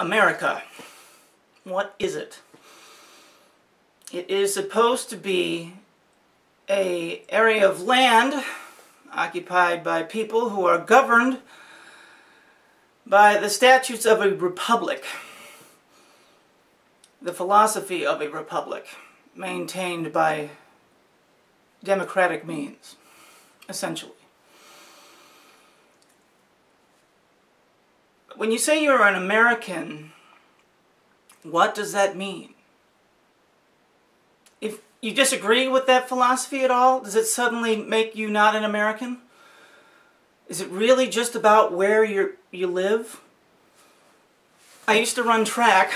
America. What is it? It is supposed to be an area of land occupied by people who are governed by the statutes of a republic, the philosophy of a republic, maintained by democratic means, essentially. When you say you're an American, what does that mean? If you disagree with that philosophy at all, does it suddenly make you not an American? Is it really just about where you live? I used to run track,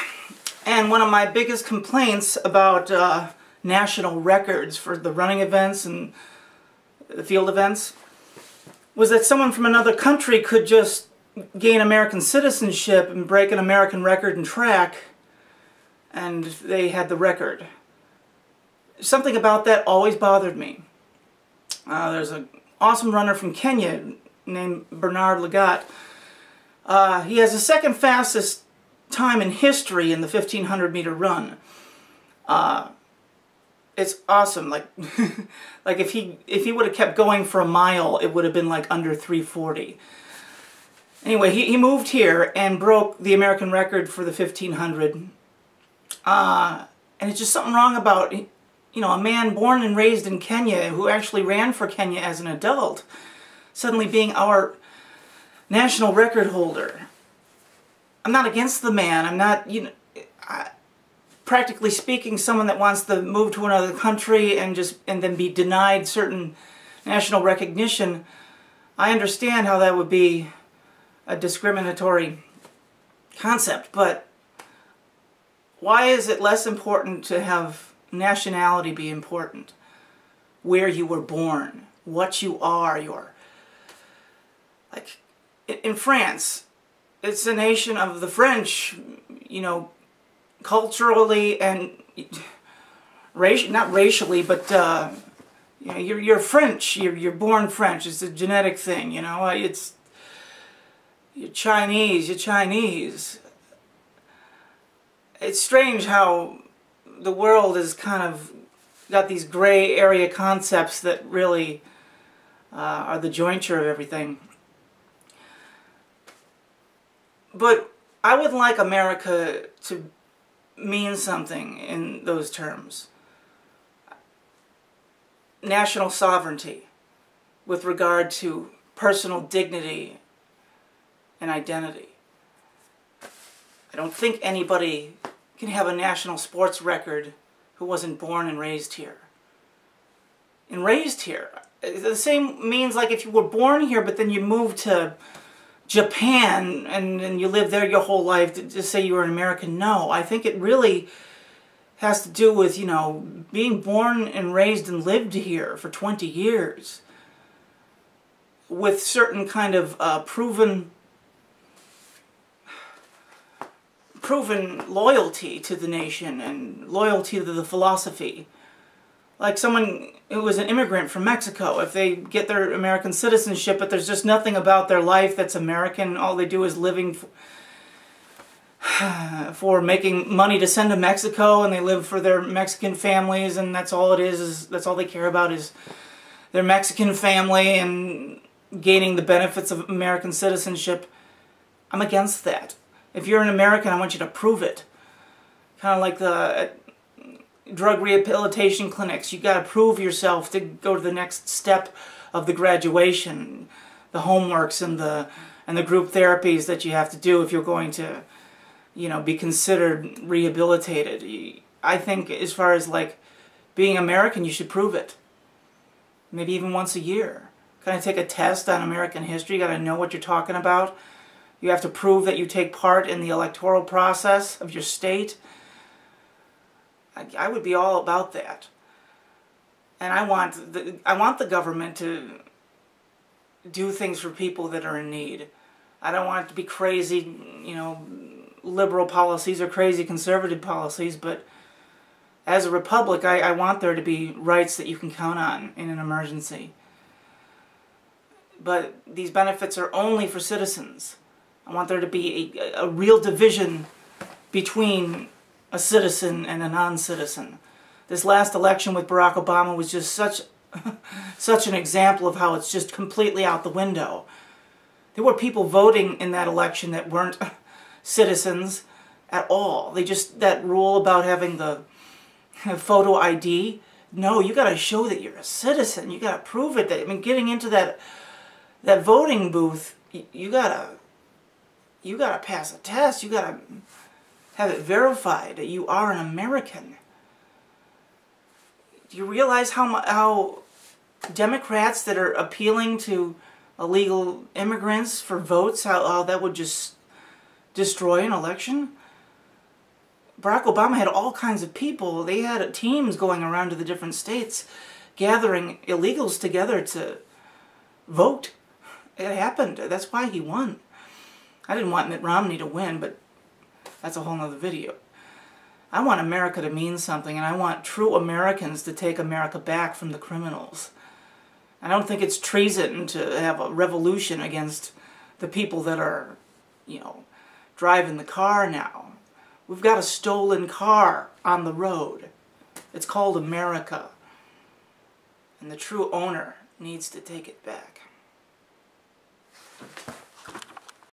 and one of my biggest complaints about national records for the running events and the field events was that someone from another country could just gain American citizenship and break an American record in track, and they had the record. Something about that always bothered me. There's an awesome runner from Kenya named Bernard Lagat. He has the second fastest time in history in the 1500 meter run. It's awesome. Like, like if he would have kept going for a mile, it would have been like under 3:40. Anyway, he moved here and broke the American record for the 1500. And it's just something wrong about, you know, a man born and raised in Kenya who actually ran for Kenya as an adult suddenly being our national record holder. I'm not against the man. I'm not, you know, practically speaking, someone that wants to move to another country and then be denied certain national recognition. I understand how that would be a discriminatory concept, but why is it less important to have nationality be important? Where you were born, what you are, like in France, it's a nation of the French, you know, culturally and not racially, but you know, you're French. You're born French. It's a genetic thing, you know. You're Chinese. You're Chinese. It's strange how the world has kind of got these gray area concepts that really are the jointure of everything. But I would like America to mean something in those terms. National sovereignty with regard to personal dignity and identity. I don't think anybody can have a national sports record who wasn't born and raised here. And raised here. The same means like if you were born here but then you moved to Japan and you lived there your whole life to just say you were an American. No, I think it really has to do with, you know, being born and raised and lived here for 20 years with certain kind of proven loyalty to the nation and loyalty to the philosophy. Like someone who was an immigrant from Mexico, if they get their American citizenship, but there's just nothing about their life that's American, all they do is living for making money to send to Mexico, and they live for their Mexican families, and that's all it is that's all they care about is their Mexican family and gaining the benefits of American citizenship. I'm against that. If you're an American, I want you to prove it. Kind of like the drug rehabilitation clinics. You got to prove yourself to go to the next step of the graduation, the homeworks and the group therapies that you have to do if you're going to, you know, be considered rehabilitated. I think as far as like being American, you should prove it. Maybe even once a year. Kind of take a test on American history. You got to know what you're talking about. You have to prove that you take part in the electoral process of your state. I would be all about that. And I want the government to do things for people that are in need. I don't want it to be crazy, you know, liberal policies or crazy conservative policies, but as a republic, I want there to be rights that you can count on in an emergency. But these benefits are only for citizens. I want there to be a real division between a citizen and a non-citizen. This last election with Barack Obama was just such an example of how it's just completely out the window. There were people voting in that election that weren't citizens at all. That rule about having the photo ID, no, you got to show that you're a citizen. You got to prove it. I mean, getting into that voting booth, you got to pass a test. You got to have it verified that you are an American. Do you realize how Democrats that are appealing to illegal immigrants for votes, how that would just destroy an election? Barack Obama had all kinds of people. They had teams going around to the different states, gathering illegals together to vote. It happened. That's why he won. I didn't want Mitt Romney to win, but that's a whole nother video. I want America to mean something, and I want true Americans to take America back from the criminals. I don't think it's treason to have a revolution against the people that are, driving the car now. We've got a stolen car on the road. It's called America. And the true owner needs to take it back.